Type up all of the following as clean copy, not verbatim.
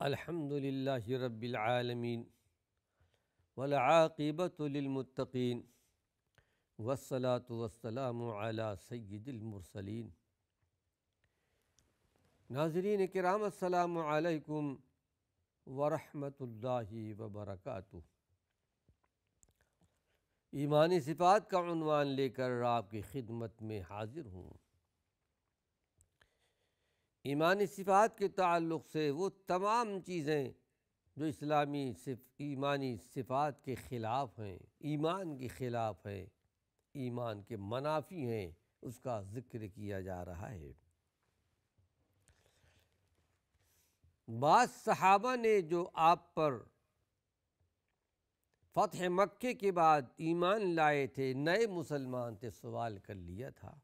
الحمد للہ رب العالمین والعاقبۃ للمتقین والصلاة والسلام علی سید المرسلین۔ ناظرین کرام، السلام علیکم ورحمۃ اللہ وبرکاتہ۔ ایمانی صفات کا عنوان لے کر آپ کی خدمت میں حاضر ہوں۔ ایمانی صفات کے تعلق سے وہ تمام چیزیں جو ایمانی صفات کے خلاف ہیں، ایمان کے خلاف ہیں، ایمان کے منافی ہیں، اس کا ذکر کیا جا رہا ہے۔ بعض صحابہ نے جو آپ پر فتح مکے کے بعد ایمان لائے تھے، نئے مسلمان تھے، سوال کر لیا تھا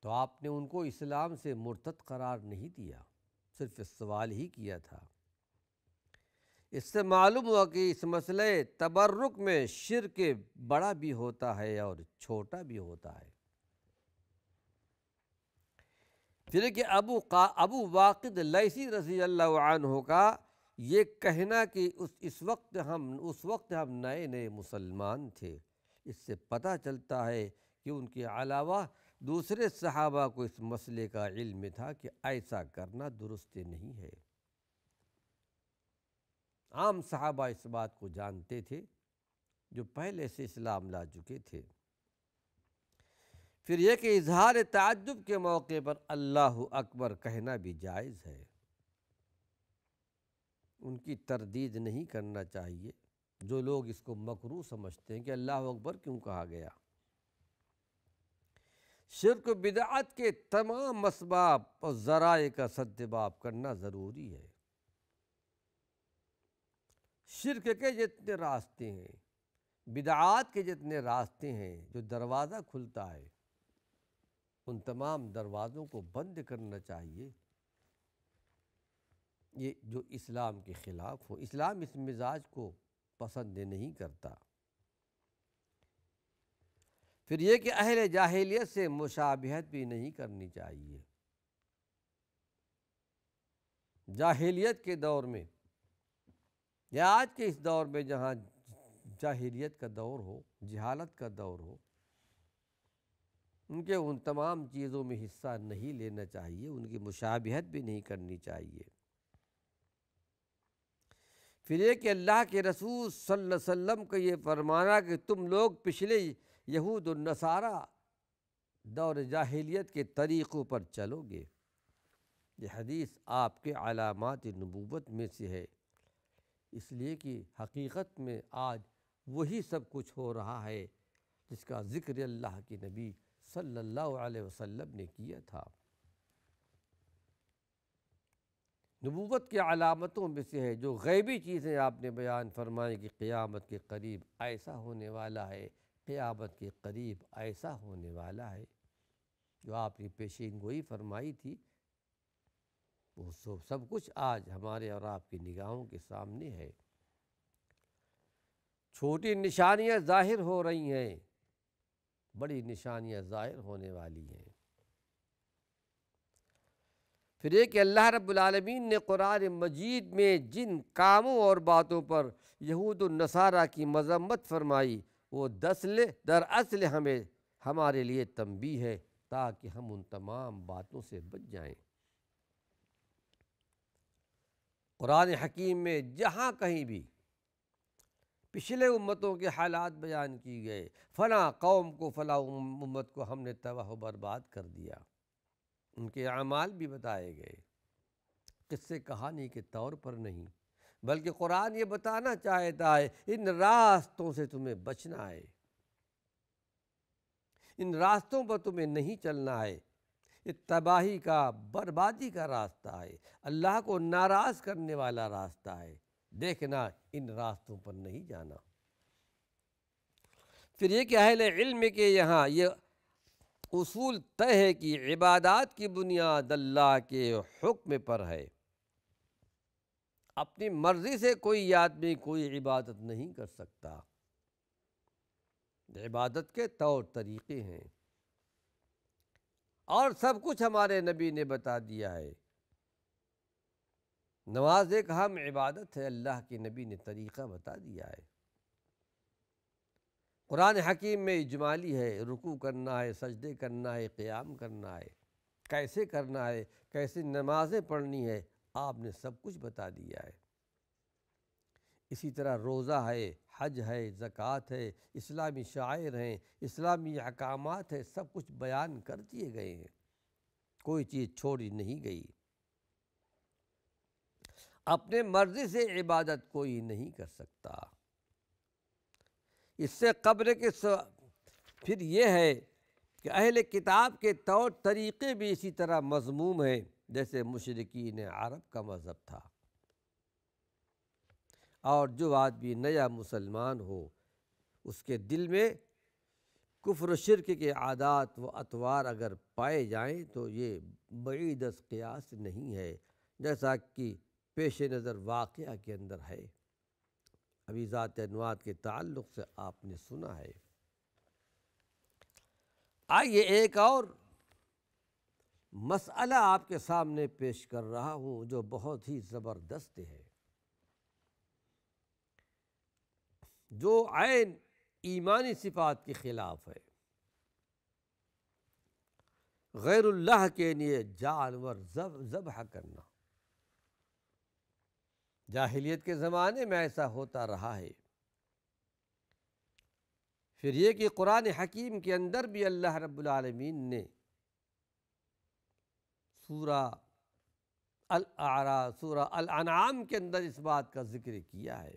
تو آپ نے ان کو اسلام سے مرتد قرار نہیں دیا، صرف سوال ہی کیا تھا۔ اس سے معلوم ہوا کہ اس مسئلے تبرک میں شرک بڑا بھی ہوتا ہے اور چھوٹا بھی ہوتا ہے۔ پھر کہ ابو واقد لیثی رضی اللہ عنہ کا یہ کہنا کہ اس وقت ہم نئے مسلمان تھے، اس سے پتہ چلتا ہے کہ ان کے علاوہ دوسرے صحابہ کو اس مسئلے کا علم تھا کہ ایسا کرنا درست نہیں ہے۔ عام صحابہ اس بات کو جانتے تھے جو پہلے سے اسلام لا چکے تھے۔ پھر یہ کہ اظہار تعجب کے موقع پر اللہ اکبر کہنا بھی جائز ہے، ان کی تردید نہیں کرنا چاہیے۔ جو لوگ اس کو مکروہ سمجھتے ہیں کہ اللہ اکبر کیوں کہا گیا، شرک و بدعت کے تمام اسباب اور ذرائع کا سدباب کرنا ضروری ہے۔ شرک کے جتنے راستے ہیں، بدعات کے جتنے راستے ہیں، جو دروازہ کھلتا ہے، ان تمام دروازوں کو بند کرنا چاہیے، یہ جو اسلام کے خلاف ہو۔ اسلام اس مزاج کو پسند نہیں کرتا۔ پھر یہ کہ اہل جاہلیت سے مشابہت بھی نہیں کرنی چاہیے۔ جاہلیت کے دور میں یا آج کے اس دور میں جہاں جاہلیت کا دور ہو، جہالت کا دور ہو، ان تمام چیزوں میں حصہ نہیں لینا چاہیے، ان کی مشابہت بھی نہیں کرنی چاہیے۔ پھر یہ کہ اللہ کے رسول صلی اللہ علیہ وسلم کا یہ فرمانا کہ تم لوگ پچھلے یہود و نصارہ دور جاہلیت کے طریقوں پر چلو گے، یہ حدیث آپ کے علامات نبوت میں سے ہے، اس لیے کہ حقیقت میں آج وہی سب کچھ ہو رہا ہے جس کا ذکر اللہ کے نبی صلی اللہ علیہ وسلم نے کیا تھا۔ نبوت کی علامتوں میں سے ہے جو غیبی چیزیں آپ نے بیان فرمائی کہ قیامت کے قریب ایسا ہونے والا ہے، قیامت کے قریب ایسا ہونے والا ہے، جو آپ نے پیشین گوئی فرمائی تھی، وہ سب کچھ آج ہمارے اور آپ کی نگاہوں کے سامنے ہے۔ چھوٹی نشانیاں ظاہر ہو رہی ہیں، بڑی نشانیاں ظاہر ہونے والی ہیں۔ پھر یہ کہ اللہ رب العالمین نے قرآن مجید میں جن کاموں اور باتوں پر یہود و نصارہ کی مذمت فرمائی، وہ دراصل ہمارے لیے تنبیہ ہے تاکہ ہم ان تمام باتوں سے بچ جائیں۔ قرآن حکیم میں جہاں کہیں بھی پچھلے امتوں کے حالات بیان کی گئے، فلاں قوم کو، فلاں امت کو ہم نے تباہ و برباد کر دیا، ان کے اعمال بھی بتائے گئے، قصے کہانی کے طور پر نہیں، بلکہ قرآن یہ بتانا چاہتا ہے ان راستوں سے تمہیں بچنا ہے، ان راستوں پر تمہیں نہیں چلنا ہے، یہ تباہی کا، بربادی کا راستہ ہے، اللہ کو ناراض کرنے والا راستہ ہے، دیکھنا ان راستوں پر نہیں جانا۔ پھر یہ کہ اہل علم کے یہاں یہ اصول طے ہے کہ عبادات کی بنیاد اللہ کے حکم پر ہے، اپنی مرضی سے کوئی آدمی کوئی عبادت نہیں کر سکتا، عبادت کے طور طریقے ہیں اور سب کچھ ہمارے نبی نے بتا دیا ہے۔ نماز ایک اہم عبادت ہے، اللہ کے نبی نے طریقہ بتا دیا ہے۔ قرآن حکیم میں اجمالی ہے، رکوع کرنا ہے، سجدے کرنا ہے، قیام کرنا ہے، کیسے کرنا ہے، کیسے نمازیں پڑھنی ہے، آپ نے سب کچھ بتا دیا ہے۔ اسی طرح روزہ ہے، حج ہے، زکوٰۃ ہے، اسلامی شعائر ہیں، اسلامی احکامات ہیں، سب کچھ بیان کر دیے گئے ہیں، کوئی چیز چھوڑی نہیں گئی۔ اپنے مرضی سے عبادت کوئی نہیں کر سکتا۔ اس سے قبل کے پھر یہ ہے کہ اہل کتاب کے طور طریقے بھی اسی طرح مذموم ہیں، جیسے مشرکین عرب کا مذہب تھا۔ اور جو آدمی نیا مسلمان ہو، اس کے دل میں کفر و شرک کے عادات و اطوار اگر پائے جائیں تو یہ بعید از قیاس نہیں ہے، جیسا کہ پیش نظر واقعہ کے اندر ہے، ابھی ذات انوات کے تعلق سے آپ نے سنا ہے۔ آئیے ایک اور مسئلہ آپ کے سامنے پیش کر رہا ہوں جو بہت ہی زبردست ہے، جو عین ایمانی صفات کے خلاف ہے۔ غیر اللہ کے لیے جانور ذبح کرنا، جاہلیت کے زمانے میں ایسا ہوتا رہا ہے۔ پھر یہ کہ قرآن حکیم کے اندر بھی اللہ رب العالمین نے سورہ الاعراف، سورہ الانعام کے اندر اس بات کا ذکر کیا ہے۔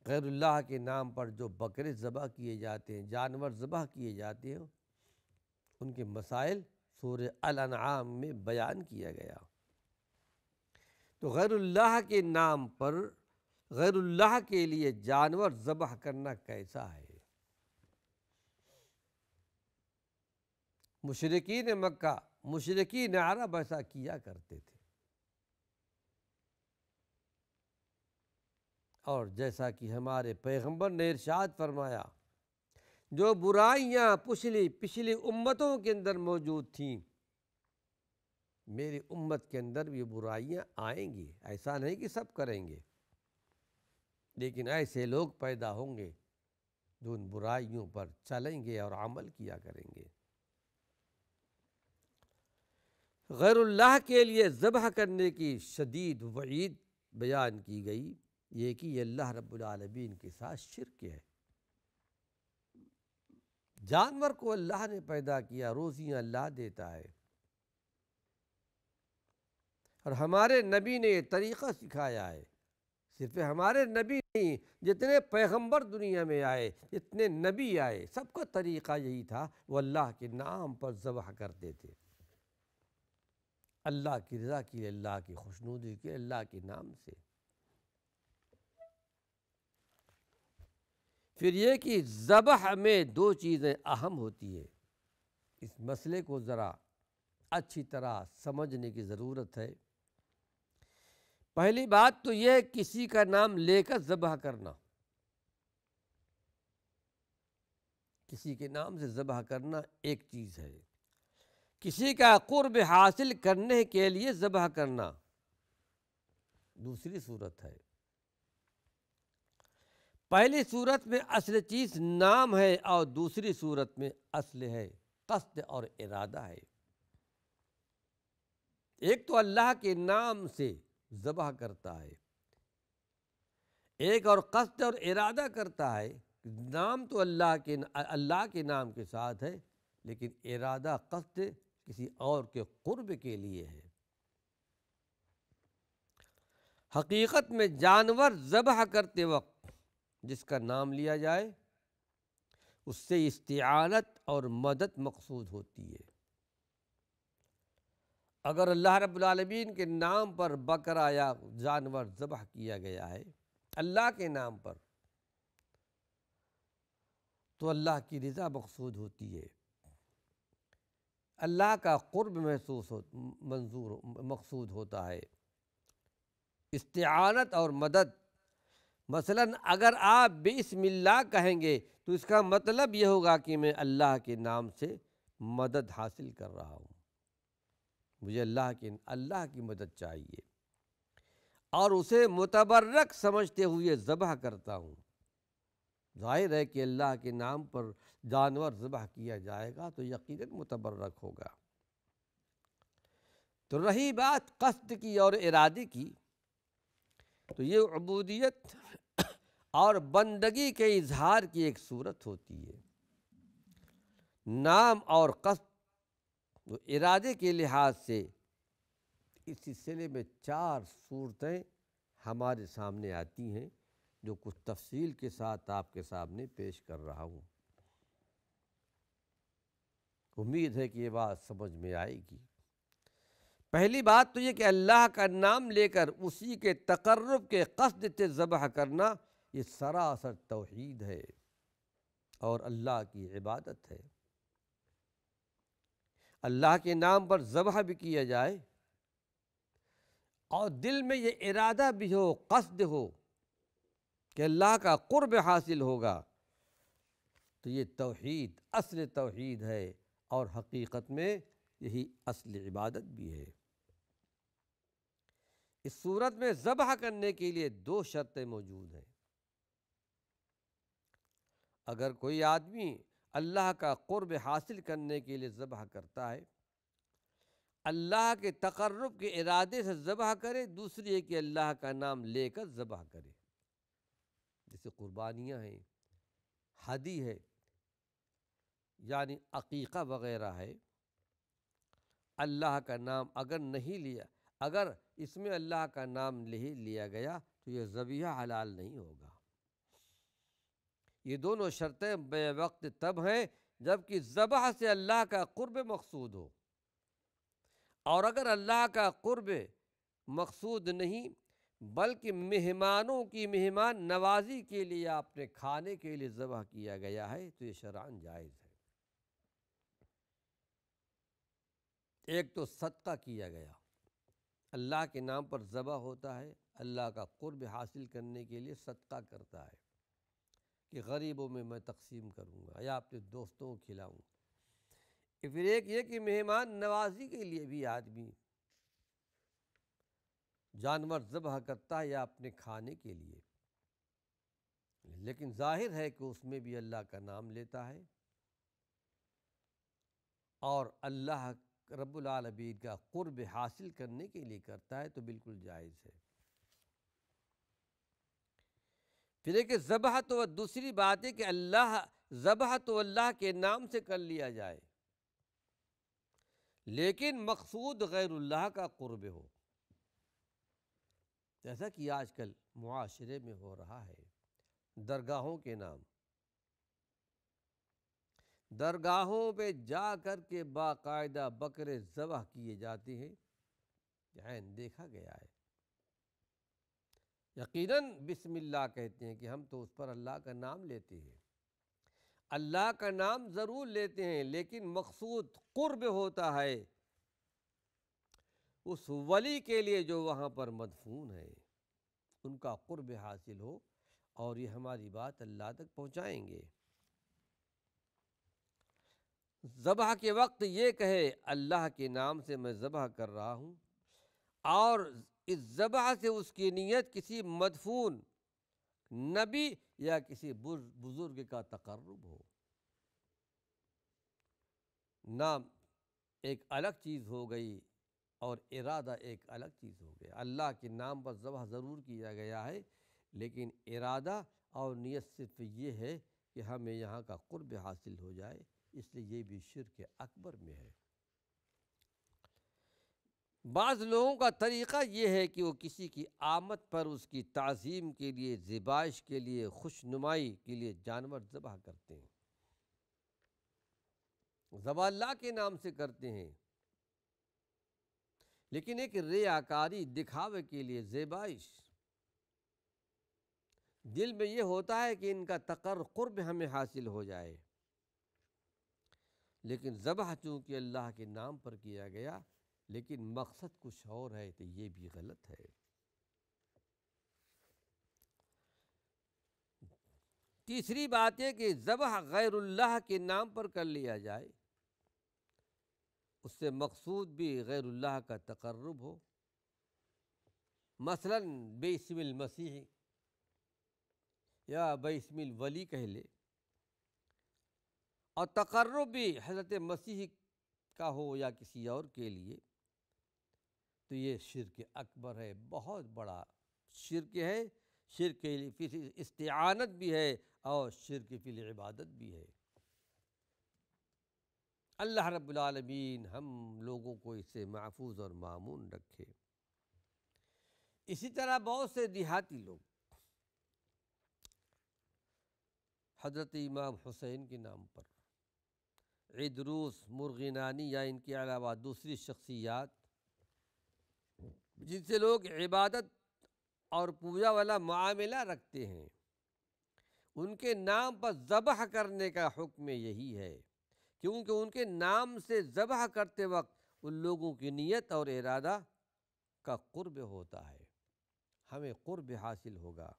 غیر اللہ کے نام پر جو بکرے ذبح کیے جاتے ہیں، جانور ذبح کیے جاتے ہیں، ان کے مسائل سورہ الانعام میں بیان کیا گیا۔ تو غیر اللہ کے نام پر غیر اللہ کے لیے جانور ذبح کرنا کیسا ہے؟ مشرکین مکہ، مشرکین عرب ایسا کیا کرتے تھے، اور جیسا کہ ہمارے پیغمبر نے ارشاد فرمایا، جو برائیاں پچھلی امتوں کے اندر موجود تھیں، میری امت کے اندر بھی برائیاں آئیں گی، ایسا نہیں کہ سب کریں گے، لیکن ایسے لوگ پیدا ہوں گے جو ان برائیوں پر چلیں گے اور عمل کیا کریں گے۔ غیر اللہ کے لیے ذبح کرنے کی شدید وعید بیان کی گئی، یہ کہ یہ اللہ رب العالمین کے ساتھ شرک ہے۔ جانور کو اللہ نے پیدا کیا، روزیاں اللہ دیتا ہے، اور ہمارے نبی نے یہ طریقہ سکھایا ہے۔ صرف ہمارے نبی نہیں، جتنے پیغمبر دنیا میں آئے، جتنے نبی آئے، سب کا طریقہ یہی تھا، وہ اللہ کے نام پر ذبح کرتے تھے، اللہ کی رضا کے لیے، اللہ کی خوشنودی کے لیے، اللہ کے نام سے۔ پھر یہ کہ ذبح میں دو چیزیں اہم ہوتی ہیں، اس مسئلے کو ذرا اچھی طرح سمجھنے کی ضرورت ہے۔ پہلی بات تو یہ ہے کسی کا نام لے کر ذبح کرنا، کسی کے نام سے ذبح کرنا ایک چیز ہے، کسی کا قرب حاصل کرنے کے لیے ذبح کرنا دوسری صورت ہے۔ پہلی صورت میں اصل چیز نام ہے، اور دوسری صورت میں اصل ہے قصد اور ارادہ ہے۔ ایک تو اللہ کے نام سے ذبح کرتا ہے، ایک اور قصد اور ارادہ کرتا ہے۔ نام تو اللہ کے نام کے ساتھ ہے، لیکن ارادہ قصد کسی اور کے قرب کے لیے ہے۔ حقیقت میں جانور ذبح کرتے وقت جس کا نام لیا جائے، اس سے استعانت اور مدد مقصود ہوتی ہے۔ اگر اللہ رب العالمین کے نام پر بکرا یا جانور ذبح کیا گیا ہے اللہ کے نام پر، تو اللہ کی رضا مقصود ہوتی ہے، اللہ کا قرب مقصود ہوتا ہے، استعانت اور مدد۔ مثلاً اگر آپ بسم اللہ کہیں گے تو اس کا مطلب یہ ہوگا کہ میں اللہ کے نام سے مدد حاصل کر رہا ہوں، مجھے اللہ کی مدد چاہیے۔ اور اسے متبرک سمجھتے ہوئے ذبح کرتا ہوں۔ ظاہر ہے کہ اللہ کے نام پر جانور ذبح کیا جائے گا تو یقیناً متبرک ہوگا۔ تو رہی بات قصد کی اور ارادے کی، تو یہ عبودیت اور بندگی کے اظہار کی ایک صورت ہوتی ہے۔ نام اور قصد و ارادے کے لحاظ سے اس سلسلے میں 4 صورتیں ہمارے سامنے آتی ہیں، جو کچھ تفصیل کے ساتھ آپ کے سامنے پیش کر رہا ہوں۔ امید ہے کہ یہ بات سمجھ میں آئے گی۔ پہلی بات تو یہ کہ اللہ کا نام لے کر اسی کے تقرب کے قصد سے ذبح کرنا، یہ سراسر توحید ہے اور اللہ کی عبادت ہے۔ اللہ کے نام پر ذبح بھی کیا جائے اور دل میں یہ ارادہ بھی ہو، قصد ہو کہ اللہ کا قرب حاصل ہوگا، تو یہ توحید اصل توحید ہے اور حقیقت میں یہی اصل عبادت بھی ہے۔ اس صورت میں ذبح کرنے کے لیے 2 شرطیں موجود ہیں۔ اگر کوئی آدمی اللہ کا قرب حاصل کرنے کے لیے ذبح کرتا ہے، اللہ کے تقرب کے ارادے سے ذبح کرے، دوسری ہے کہ اللہ کا نام لے کر ذبح کرے، جیسے قربانیاں ہیں، ہدی ہے، یعنی عقیقہ وغیرہ ہے۔ اللہ کا نام اگر نہیں لیا، اگر اس میں اللہ کا نام نہیں لیا گیا تو یہ ذبیحہ حلال نہیں ہوگا۔ یہ دونوں شرطیں بے وقت تب ہیں جبکہ ذبح سے اللہ کا قرب مقصود ہو، اور اگر اللہ کا قرب مقصود نہیں بلکہ مہمانوں کی مہمان نوازی کے لیے آپ نے کھانے کے لیے ذبح کیا گیا ہے تو یہ شرعاً جائز ہے۔ ایک تو صدقہ کیا گیا، اللہ کے نام پر ذبح ہوتا ہے، اللہ کا قرب حاصل کرنے کے لیے صدقہ کرتا ہے کہ غریبوں میں تقسیم کروں گا یا اپنے دوستوں کو کھلاؤں گا۔ پھر ایک یہ کہ مہمان نوازی کے لیے بھی آدمی جانور ذبح کرتا ہے یا اپنے کھانے کے لیے، لیکن ظاہر ہے کہ اس میں بھی اللہ کا نام لیتا ہے اور اللہ رب العالمین کا قرب حاصل کرنے کے لیے کرتا ہے تو بالکل جائز ہے۔ پھر ایک ذبح تو دوسری بات ہے کہ ذبح تو اللہ کے نام سے کر لیا جائے، لیکن مقصود غیر اللہ کا قرب ہو، جیسا کہ آج کل معاشرے میں ہو رہا ہے۔ درگاہوں کے نام، درگاہوں پہ جا کر کے باقاعدہ بکرے ذبح کیے جاتے ہیں، عین دیکھا گیا ہے۔ یقیناً بسم اللہ کہتے ہیں کہ ہم تو اس پر اللہ کا نام لیتے ہیں، اللہ کا نام ضرور لیتے ہیں، لیکن مقصود قرب ہوتا ہے اس ولی کے لیے جو وہاں پر مدفون ہے، ان کا قرب حاصل ہو، اور یہ ہماری بات اللہ تک پہنچائیں گے۔ ذبح کے وقت یہ کہے اللہ کے نام سے میں ذبح کر رہا ہوں، اور اس ذبح سے اس کی نیت کسی مدفون نبی یا کسی بزرگ کا تقرب ہو۔ نام ایک الگ چیز ہو گئی اور ارادہ ایک الگ چیز ہو گیا۔ اللہ کے نام پر ذبح ضرور کیا گیا ہے، لیکن ارادہ اور نیت صرف یہ ہے کہ ہمیں یہاں کا قرب حاصل ہو جائے، اس لیے یہ بھی شرک اکبر میں ہے۔ بعض لوگوں کا طریقہ یہ ہے کہ وہ کسی کی آمد پر اس کی تعظیم کے لیے، ذبائش کے لیے، خوش نمائی کے لیے جانور ذبح کرتے ہیں، ذبح اللہ کے نام سے کرتے ہیں، لیکن ایک ریاکاری، دکھاوے کے لیے، ذبائش، دل میں یہ ہوتا ہے کہ ان کا قرب ہمیں حاصل ہو جائے، لیکن ذبح چونکہ اللہ کے نام پر کیا گیا لیکن مقصد کچھ اور ہے، تو یہ بھی غلط ہے۔ تیسری بات ہے کہ ذبح غیر اللہ کے نام پر کر لیا جائے، اس سے مقصود بھی غیر اللہ کا تقرب ہو، مثلا باسم المسیح یا باسم الولی کہہ لے، اور تقرب بھی حضرت مسیح کا ہو یا کسی اور کے لیے، تو یہ شرک اکبر ہے، بہت بڑا شرک ہے۔ شرک فی استعانت بھی ہے اور شرک فی العبادت بھی ہے۔ اللہ رب العالمین ہم لوگوں کو اس سے محفوظ اور مامون رکھے۔ اسی طرح بہت سے دیہاتی لوگ حضرت امام حسین کے نام پر، عیدروس، مرغینانی یا ان کے علاوہ دوسری شخصیات جن سے لوگ عبادت اور پوجا والا معاملہ رکھتے ہیں، ان کے نام پر ذبح کرنے کا حکم یہی ہے، کیونکہ ان کے نام سے ذبح کرتے وقت ان لوگوں کی نیت اور ارادہ کا قرب ہوتا ہے، ہمیں قرب حاصل ہوگا۔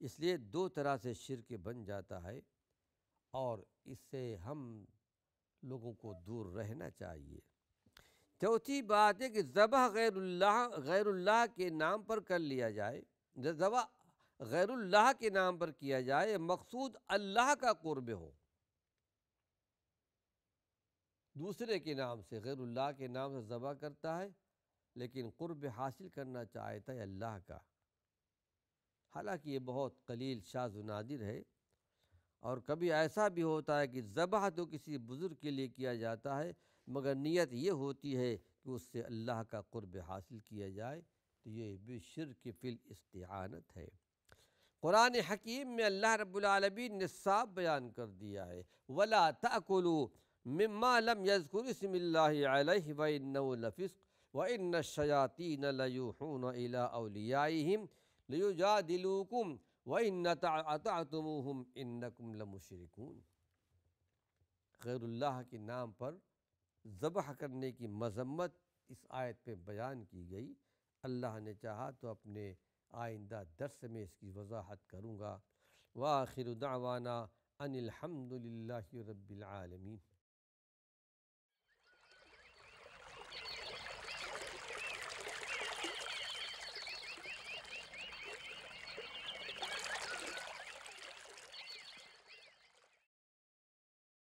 اس لیے دو طرح سے شرک بن جاتا ہے، اور اس سے ہم لوگوں کو دور رہنا چاہیے۔ چوتھی بات ہے کہ ذبح غیر اللہ کے نام پر کر لیا جائے، ذبح غیر اللہ کے نام پر کیا جائے، مقصود اللہ کا قرب ہو، دوسرے کے نام سے، غیر اللہ کے نام سے ذبح کرتا ہے لیکن قرب حاصل کرنا چاہتا ہے اللہ کا۔ حالانکہ یہ بہت قلیل شاذ و نادر ہے، اور کبھی ایسا بھی ہوتا ہے کہ ذبح تو کسی بزرگ کے لیے کیا جاتا ہے مگر نیت یہ ہوتی ہے کہ اس سے اللہ کا قرب حاصل کیا جائے، تو یہ بھی شرک فی الاستعانت ہے۔ قرآن حکیم میں اللہ رب العالمین نے صاف بیان کر دیا ہے، وَلَا تَأْكُلُوا مِمَّا لَمْ يَذْكُرِ اسْمِ اللَّهِ عَلَيْهِ وَإِنَّهُ لَفِسْقٌ وَإِنَّ الشَّيَاطِينَ لَيُوحُونَ إِلَىٰ أَوْلِيَائِهِمْ لِيُجَادِلُوكُمْ وَإِنَّ أَطَعْتُمُوهُمْ إِنَّكُمْ لَمُشْرِكُونَ۔ غیر اللہ کے نام پر ذبح کرنے کی مذمت اس آیت میں بیان کی گئی۔ اللہ نے چاہا تو اپنے آئندہ درس میں اس کی وضاحت کروں گا۔ وآخر دعوانا ان الحمد للہ رب العالمین۔